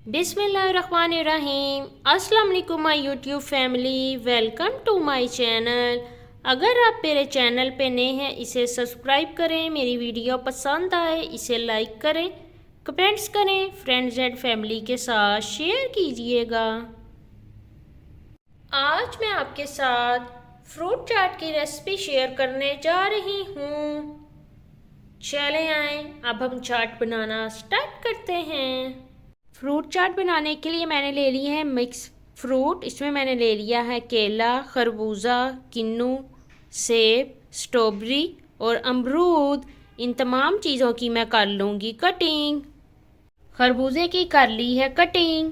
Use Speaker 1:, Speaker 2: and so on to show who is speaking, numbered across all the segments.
Speaker 1: बिस्मिल्लाहिर्रहमानिर्रहीम। अस्सलाम वालेकुम my YouTube family, welcome to my channel. अगर आप मेरे चैनल पे नए हैं इसे सब्सक्राइब करें, मेरी वीडियो पसंद आए इसे लाइक करें, कमेंट्स करें, फ्रेंड्स एंड फैमिली के साथ शेयर कीजिएगा। आज मैं आपके साथ फ्रूट चाट की रेसिपी शेयर करने जा रही हूँ। चले आए अब हम चाट बनाना स्टार्ट करते हैं। फ्रूट चाट बनाने के लिए मैंने ले ली है मिक्स फ्रूट। इसमें मैंने ले लिया है केला, खरबूजा, किन्नू, सेब, स्ट्रॉबेरी और अमरूद। इन तमाम चीज़ों की मैं कर लूँगी कटिंग। खरबूजे की कर ली है कटिंग,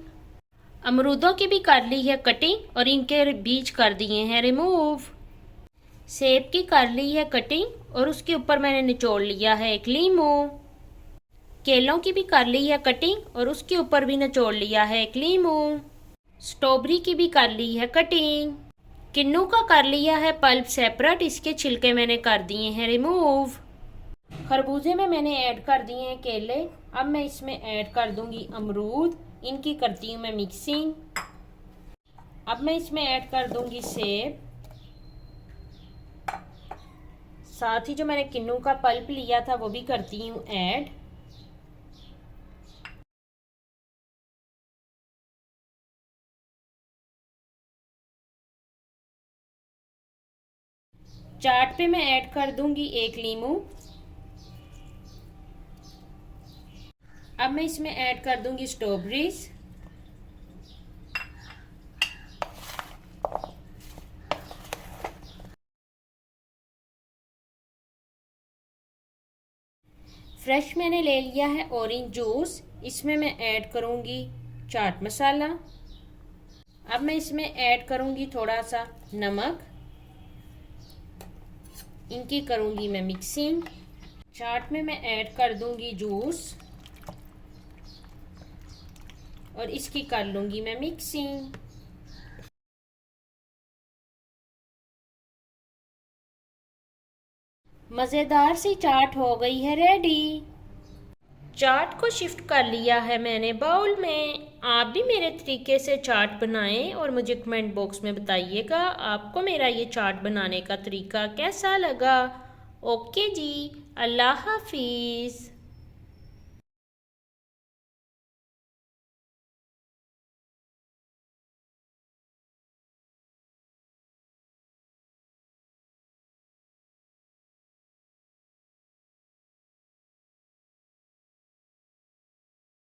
Speaker 1: अमरूदों की भी कर ली है कटिंग और इनके बीज कर दिए हैं रिमूव। सेब की कर ली है कटिंग और उसके ऊपर मैंने निचोड़ लिया है एक लीमू। केलों की भी कर ली है कटिंग और उसके ऊपर भी निचोड़ लिया है एक लीमू। स्ट्रॉबेरी की भी कर ली है कटिंग। किन्नू का कर लिया है पल्प सेपरेट, इसके छिलके मैंने कर दिए हैं रिमूव। खरबूजे में मैंने ऐड कर दिए हैं केले। अब मैं इसमें ऐड कर दूंगी अमरूद, इनकी करती हूँ मैं मिक्सिंग। अब मैं इसमें ऐड कर दूंगी सेब। साथ ही जो मैंने किन्नू का पल्प लिया था वो भी करती हूँ ऐड। चाट पे मैं ऐड कर दूंगी एक लीमू। अब मैं इसमें ऐड कर दूंगी स्ट्रॉबेरीज। फ्रेश मैंने ले लिया है ऑरेंज जूस। इसमें मैं ऐड करूंगी चाट मसाला। अब मैं इसमें ऐड करूंगी थोड़ा सा नमक, इनकी करूंगी मैं मिक्सिंग। चाट में मैं ऐड कर दूंगी जूस और इसकी कर लूंगी मैं मिक्सिंग। मज़ेदार सी चाट हो गई है रेडी। चाट को शिफ्ट कर लिया है मैंने बाउल में। आप भी मेरे तरीके से चाट बनाएं और मुझे कमेंट बॉक्स में बताइएगा आपको मेरा ये चाट बनाने का तरीका कैसा लगा। ओके जी, अल्लाह हाफिज़।